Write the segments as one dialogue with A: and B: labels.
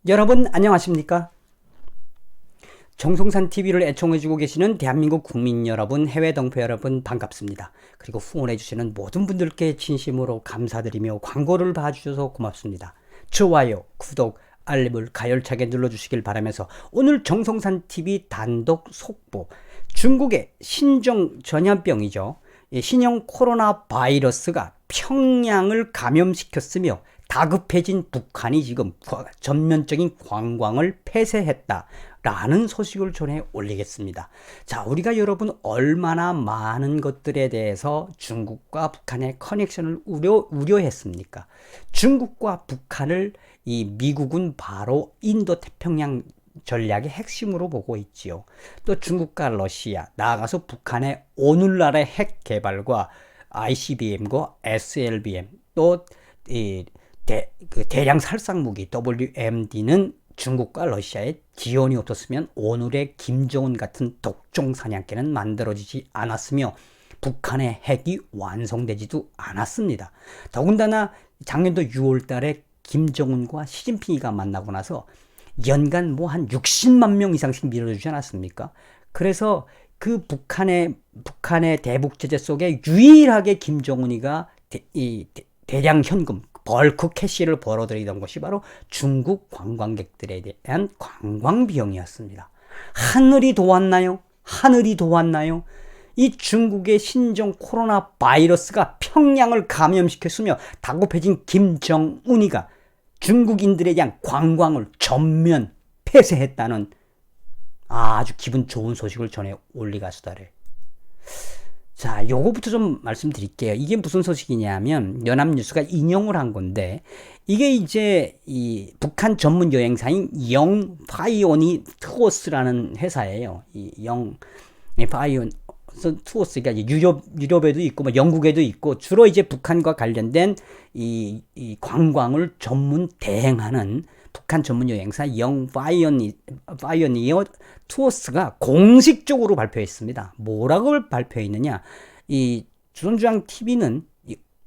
A: 여러분 안녕하십니까? 정성산 TV를 애청해주고 계시는 대한민국 국민 여러분, 해외 동포 여러분 반갑습니다. 그리고 후원해주시는 모든 분들께 진심으로 감사드리며 광고를 봐주셔서 고맙습니다. 좋아요, 구독, 알림을 가열차게 눌러주시길 바라면서 오늘 정성산 TV 단독 속보, 중국의 신종 전염병이죠. 신형 코로나 바이러스가 평양을 감염시켰으며 다급해진 북한이 지금 전면적인 관광을 폐쇄했다라는 소식을 전해 올리겠습니다. 자, 우리가 여러분 얼마나 많은 것들에 대해서 중국과 북한의 커넥션을 우려했습니까? 중국과 북한을 이 미국은 바로 인도 태평양 전략의 핵심으로 보고 있지요. 또 중국과 러시아, 나아가서 북한의 오늘날의 핵 개발과 ICBM과 SLBM, 또 대량 살상 무기 WMD는 중국과 러시아의 지원이 없었으면 오늘의 김정은 같은 독종 사냥개는 만들어지지 않았으며 북한의 핵이 완성되지도 않았습니다. 더군다나 작년도 6월 달에 김정은과 시진핑이가 만나고 나서 연간 뭐 한 60만 명 이상씩 밀어주지 않았습니까? 그래서 그 북한의 대북 제재 속에 유일하게 김정은이가 대량 현금 벌크 캐시를 벌어들이던 것이 바로 중국 관광객들에 대한 관광 비용이었습니다. 하늘이 도왔나요? 하늘이 도왔나요? 이 중국의 신종 코로나 바이러스가 평양을 감염시켰으며 다급해진 김정은이가 중국인들에 대한 관광을 전면 폐쇄했다는 아주 기분 좋은 소식을 전해 올리가수다래. 자, 요거부터 좀 말씀드릴게요. 이게 무슨 소식이냐면 연합뉴스가 인용을 한 건데, 이게 이제 이 북한 전문 여행사인 영파이오니 투어스라는 회사예요. 이 영파이오니 투어스가 유럽에도 있고 뭐 영국에도 있고 주로 이제 북한과 관련된 이 관광을 전문 대행하는 북한 전문 여행사 파이오니어 투어스가 공식적으로 발표했습니다. 뭐라고 발표했느냐? 이 조선중앙 TV는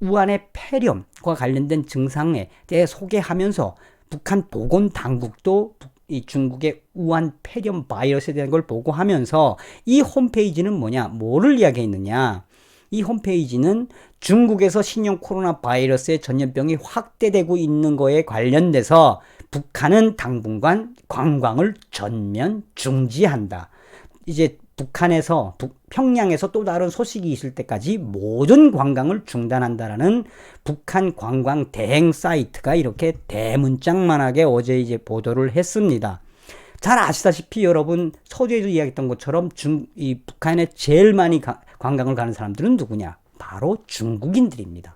A: 우한의 폐렴과 관련된 증상에 대해 소개하면서 북한 보건당국도 이 중국의 우한 폐렴 바이러스에 대한 걸 보고하면서 이 홈페이지는 뭐를 이야기했느냐? 이 홈페이지는 중국에서 신형 코로나 바이러스의 전염병이 확대되고 있는 거에 관련돼서 북한은 당분간 관광을 전면 중지한다. 이제 북한에서 평양에서 또 다른 소식이 있을 때까지 모든 관광을 중단한다라는 북한 관광 대행 사이트가 이렇게 대문짝만하게 어제 이제 보도를 했습니다. 잘 아시다시피 여러분 서두에도 이야기했던 것처럼 이 북한에 제일 많이 관광을 가는 사람들은 누구냐? 바로 중국인들입니다.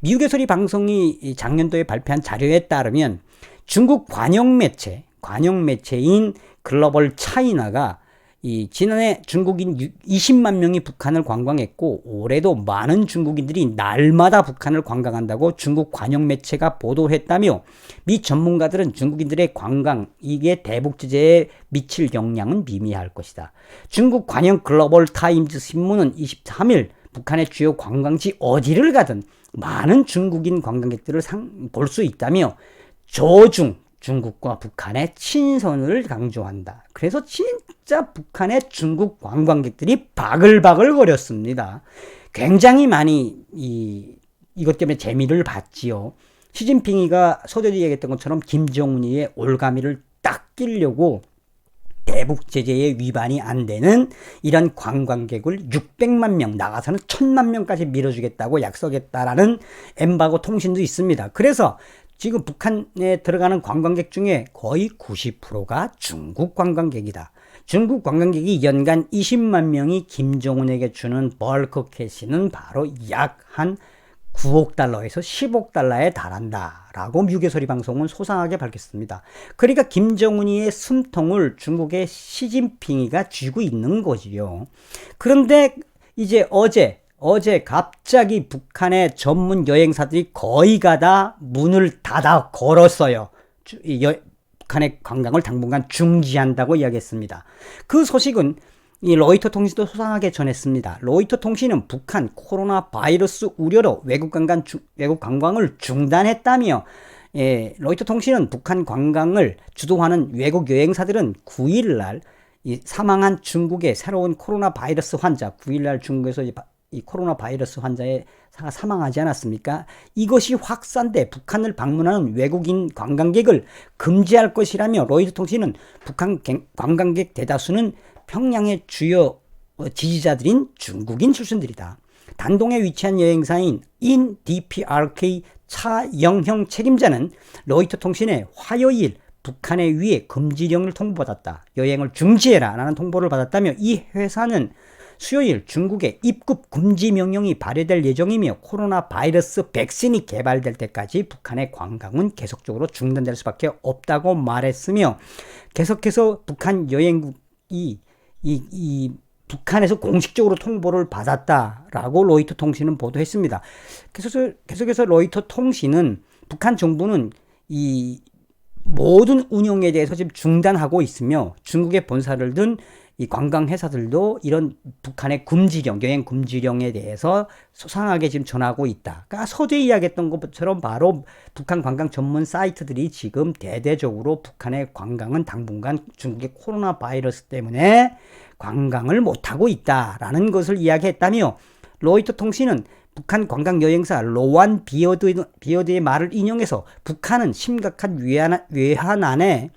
A: 미국의 소리 방송이 작년도에 발표한 자료에 따르면 중국 관영 매체인 글로벌 차이나가 지난해 중국인 20만 명이 북한을 관광했고 올해도 많은 중국인들이 날마다 북한을 관광한다고 중국 관영 매체가 보도했다며 미 전문가들은 중국인들의 관광 이게 대북 제재에 미칠 영향은 미미할 것이다. 중국 관영 글로벌 타임즈 신문은 23일 북한의 주요 관광지 어디를 가든 많은 중국인 관광객들을 볼 수 있다며 중국과 북한의 친선을 강조한다. 그래서 진짜 북한의 중국 관광객들이 바글바글 거렸습니다. 굉장히 많이 이것 때문에 재미를 봤지요. 시진핑이가 서두에 얘기했던 것처럼 김정은이의 올가미를 딱 끼려고 대북 제재에 위반이 안 되는 이런 관광객을 600만 명 나가서는 1000만 명까지 밀어주겠다고 약속했다라는 엠바고 통신도 있습니다. 그래서 지금 북한에 들어가는 관광객 중에 거의 90%가 중국 관광객이다. 중국 관광객이 연간 20만 명이 김정은에게 주는 벌크 캐시는 바로 약 한 9억 달러에서 10억 달러에 달한다 라고 미국의 소리 방송은 소상하게 밝혔습니다. 그러니까 김정은이의 숨통을 중국의 시진핑이가 쥐고 있는 거지요. 그런데 이제 어제 갑자기 북한의 전문 여행사들이 거의 다 문을 닫아 걸었어요. 북한의 관광을 당분간 중지한다고 이야기했습니다. 그 소식은 이 로이터 통신도 소상하게 전했습니다. 로이터 통신은 북한 코로나 바이러스 우려로 외국 관광을 중단했다며 로이터 통신은 북한 관광을 주도하는 외국 여행사들은 9일 날 이 사망한 중국의 새로운 코로나 바이러스 환자, 9일 날 중국에서 이 코로나 바이러스 환자의 사망하지 않았습니까? 이것이 확산돼 북한을 방문하는 외국인 관광객을 금지할 것이라며 로이터 통신은 북한 관광객 대다수는 평양의 주요 지지자들인 중국인 출신들이다. 단동에 위치한 여행사인 인DPRK 차영형 책임자는 로이터 통신에 화요일 북한에 의해 금지령을 통보받았다. 여행을 중지해라 라는 통보를 받았다며 이 회사는 수요일 중국에 입국 금지 명령이 발효될 예정이며 코로나 바이러스 백신이 개발될 때까지 북한의 관광은 계속적으로 중단될 수밖에 없다고 말했으며 계속해서 북한 여행국이 북한에서 공식적으로 통보를 받았다라고 로이터 통신은 보도했습니다. 계속해서 로이터 통신은 북한 정부는 이 모든 운영에 대해서 지금 중단하고 있으며 중국의 본사를 둔 이 관광회사들도 이런 북한의 금지령, 여행 금지령에 대해서 소상하게 지금 전하고 있다. 그러니까 서두에 이야기했던 것처럼 바로 북한 관광 전문 사이트들이 지금 대대적으로 북한의 관광은 당분간 중국의 코로나 바이러스 때문에 관광을 못하고 있다라는 것을 이야기했다며 로이터 통신은 북한 관광 여행사 로완 비어드의 말을 인용해서 북한은 심각한 외환난을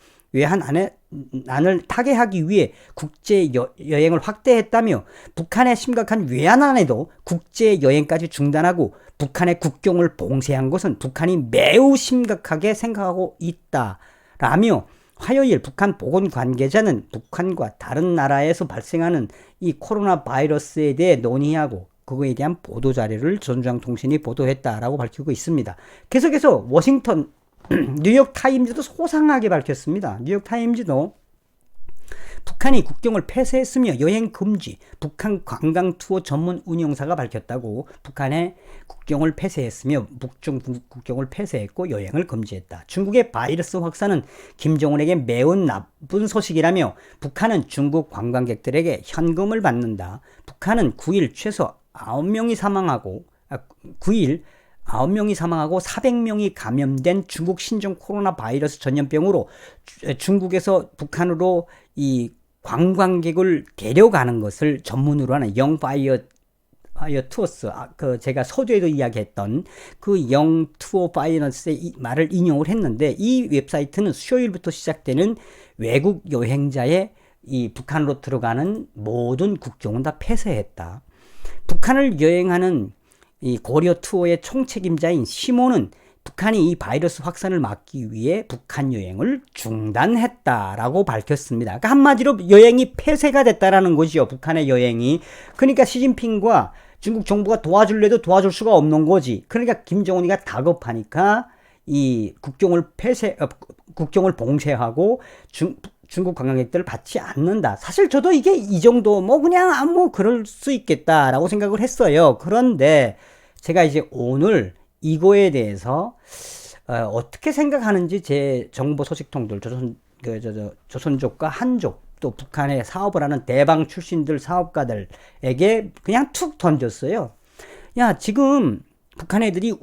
A: 타개하기 위해 국제 여행을 확대했다며 북한의 심각한 외환난에도 국제 여행까지 중단하고 북한의 국경을 봉쇄한 것은 북한이 매우 심각하게 생각하고 있다라며 화요일 북한 보건 관계자는 북한과 다른 나라에서 발생하는 이 코로나 바이러스에 대해 논의하고 그거에 대한 보도자료를 조선중앙통신이 보도했다라고 밝히고 있습니다. 계속해서 워싱턴 뉴욕타임즈도 소상하게 밝혔습니다. 뉴욕타임즈도 북한이 국경을 폐쇄했으며 여행 금지, 북한 관광 투어 전문 운영사가 밝혔다고 북한의 국경을 폐쇄했으며 북중 국경을 폐쇄했고 여행을 금지했다. 중국의 바이러스 확산은 김정은에게 매우 나쁜 소식이라며 북한은 중국 관광객들에게 현금을 받는다. 북한은 9일 최소 9명이 사망하고 400명이 감염된 중국 신종 코로나 바이러스 전염병으로 중국에서 북한으로 이 관광객을 데려가는 것을 전문으로 하는 영파이어 투어스, 제가 서두에도 이야기했던 그 영 투어 바이러스의 말을 인용을 했는데 이 웹사이트는 수요일부터 시작되는 외국 여행자의 이 북한으로 들어가는 모든 국경은 다 폐쇄했다. 북한을 여행하는 이 고려 투어의 총책임자인 시모는 북한이 이 바이러스 확산을 막기 위해 북한 여행을 중단했다라고 밝혔습니다. 그러니까 한마디로 여행이 폐쇄가 됐다라는 거죠. 북한의 여행이. 그러니까 시진핑과 중국 정부가 도와줄래도 도와줄 수가 없는 거지. 그러니까 김정은이가 다급하니까 이 국경을 봉쇄하고 중국 관광객들을 받지 않는다. 사실 저도 이게 이 정도 그냥 그럴 수 있겠다라고 생각을 했어요. 그런데 제가 이제 오늘 이거에 대해서 어떻게 생각하는지 제 정보 소식통들 조선족과 한족 또 북한에 사업을 하는 대방 출신들 사업가들에게 그냥 툭 던졌어요. 야, 지금 북한 애들이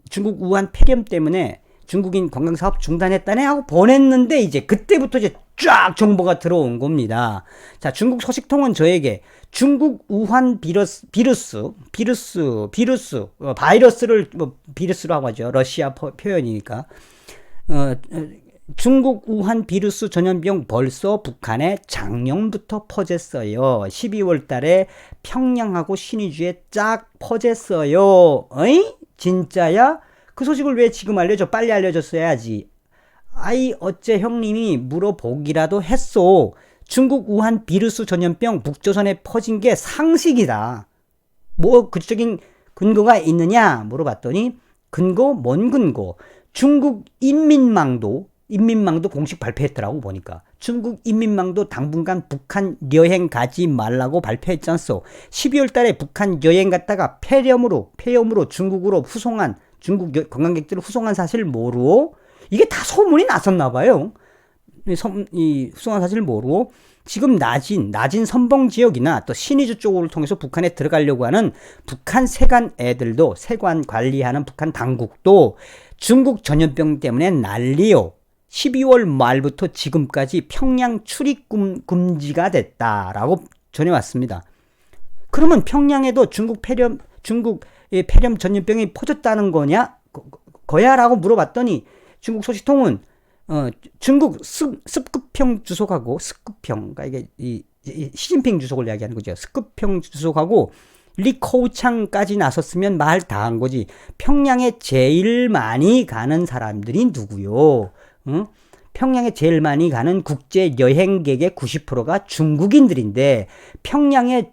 A: 중국 우한 폐렴 때문에 중국인 관광사업 중단했다네 하고 보냈는데 이제 그때부터 이제 쫙 정보가 들어온 겁니다. 자, 중국 소식통은 저에게 중국 우한 바이러스를 비루스라고 하죠. 러시아 표현이니까. 중국 우한 비루스 전염병 벌써 북한에 작년부터 퍼졌어요. 12월 달에 평양하고 신의주에 쫙 퍼졌어요. 어이? 진짜야? 그 소식을 왜 지금 알려줘? 빨리 알려줬어야지. 어째 형님이 물어보기라도 했어. 중국 우한 비루스 전염병 북조선에 퍼진 게 상식이다. 구체적인 근거가 있느냐? 물어봤더니 뭔 근거? 중국 인민망도 공식 발표했더라고 보니까. 중국 인민망도 당분간 북한 여행 가지 말라고 발표했지 않소. 12월 달에 북한 여행 갔다가 폐렴으로 중국으로 중국 관광객들을 후송한 사실 모르고 이게 다 소문이 났었나 봐요. 이 후송한 사실을 모르고 지금 낮은 선봉 지역이나 또 신의주 쪽을 통해서 북한에 들어가려고 하는 북한 세관 관리하는 북한 당국도 중국 전염병 때문에 난리요. 12월 말부터 지금까지 평양 출입 금지가 됐다라고 전해왔습니다. 그러면 평양에도 중국 폐렴 전염병이 퍼졌다는 거야라고 물어봤더니 중국 소식통은 중국 습급평 주석하고 습급평, 그러니까 이게 시진핑 주석을 이야기하는 거죠. 습급평 주석하고 리코우창까지 나섰으면 말 다 한 거지. 평양에 제일 많이 가는 사람들이 누구요? 응? 평양에 제일 많이 가는 국제 여행객의 90%가 중국인들인데 평양에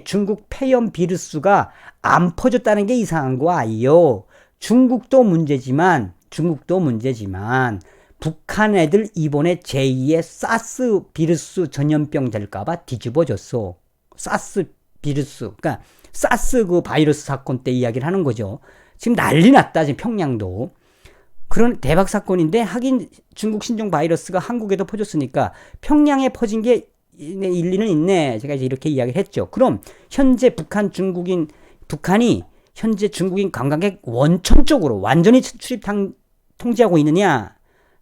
A: 중국 폐렴 비루스가 안 퍼졌다는 게 이상한 거 아니요. 중국도 문제지만 북한 애들 이번에 제2의 사스 비루스 전염병 될까봐 뒤집어졌어. 사스 비루스, 그러니까 사스 그 바이러스 사건 때 이야기를 하는 거죠. 지금 난리 났다, 지금 평양도. 그런 대박 사건인데 하긴 중국 신종 바이러스가 한국에도 퍼졌으니까 평양에 퍼진 게 일리는 있네. 제가 이제 이렇게 이야기를 했죠. 그럼 현재 북한이 현재 중국인 관광객 원천 쪽으로 완전히 출입 통제하고 있느냐?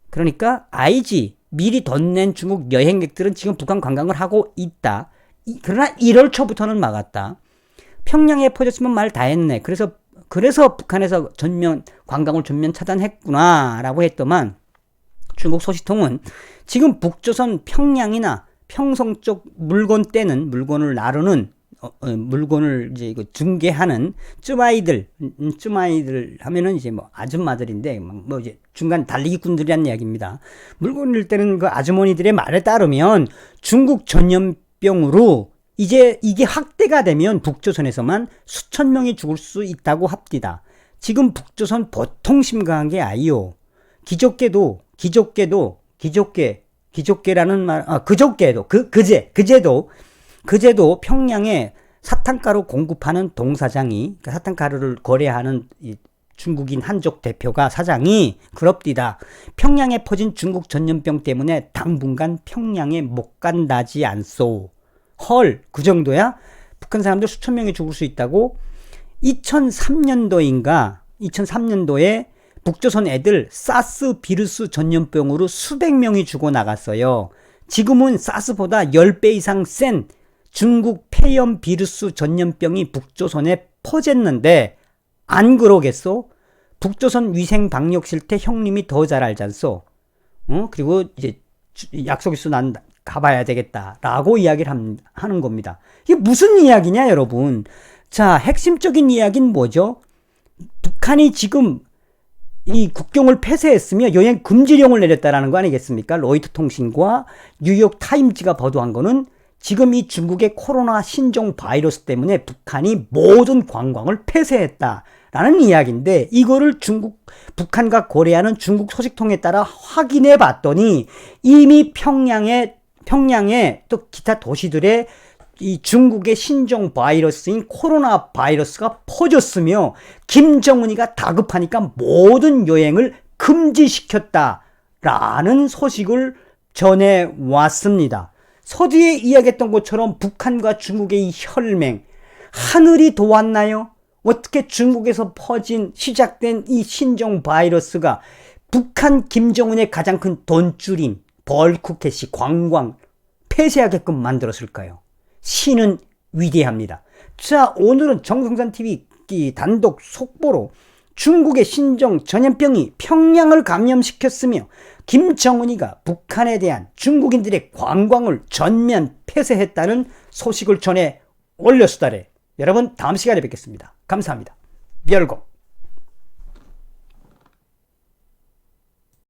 A: 그러니까 아니지. 미리 돈 낸 중국 여행객들은 지금 북한 관광을 하고 있다. 그러나 1월 초부터는 막았다. 평양에 퍼졌으면 말 다 했네. 그래서 북한에서 관광을 전면 차단했구나라고 했더만 중국 소식통은 지금 북조선 평양이나 평성 쪽 물건을 나르는 물건을 이제 이거 중개하는 쯔마이들 하면은 이제 뭐 아줌마들인데 뭐 이제 중간 달리기꾼들이란 이야기입니다. 물건을 떼는 그 아주머니들의 말에 따르면 중국 전염병으로 이제 이게 확대가 되면 북조선에서만 수천 명이 죽을 수 있다고 합디다. 지금 북조선 보통 심각한 게 아니요. 그제도 평양에 사탕가루 공급하는 동사장이, 그러니까 사탕가루를 거래하는 이 중국인 한족 대표가 사장이 그럽디다. 평양에 퍼진 중국 전염병 때문에 당분간 평양에 못 간다지 않소. 헐, 그 정도야? 북한 사람들 수천 명이 죽을 수 있다고? 2003년도에 북조선 애들 사스 비루스 전염병으로 수백 명이 죽어나갔어요. 지금은 사스보다 10배 이상 센 중국 폐렴 비루스 전염병이 북조선에 퍼졌는데 안 그러겠소? 북조선 위생 방역 실태 형님이 더 잘 알잖소. 그리고 이제 약속 있어 난 가봐야 되겠다라고 이야기를 하는 겁니다. 이게 무슨 이야기냐, 여러분? 자, 핵심적인 이야기는 뭐죠? 북한이 지금 이 국경을 폐쇄했으며 여행 금지령을 내렸다라는 거 아니겠습니까? 로이터 통신과 뉴욕 타임즈가 보도한 거는 지금 이 중국의 코로나 신종 바이러스 때문에 북한이 모든 관광을 폐쇄했다라는 이야기인데 이거를 북한과 거래하는 중국 소식통에 따라 확인해 봤더니 이미 평양에 또 기타 도시들의 이 중국의 신종 바이러스인 코로나 바이러스가 퍼졌으며 김정은이가 다급하니까 모든 여행을 금지시켰다라는 소식을 전해왔습니다. 서두에 이야기했던 것처럼 북한과 중국의 이 혈맹, 하늘이 도왔나요? 어떻게 중국에서 시작된 이 신종 바이러스가 북한 김정은의 가장 큰 돈줄인 벌쿠켓이 관광 폐쇄하게끔 만들었을까요? 신은 위대합니다. 자, 오늘은 정성산TV 단독 속보로 중국의 신종 전염병이 평양을 감염시켰으며 김정은이가 북한에 대한 중국인들의 관광을 전면 폐쇄했다는 소식을 전해 올렸수다래. 여러분 다음 시간에 뵙겠습니다. 감사합니다. 멸공.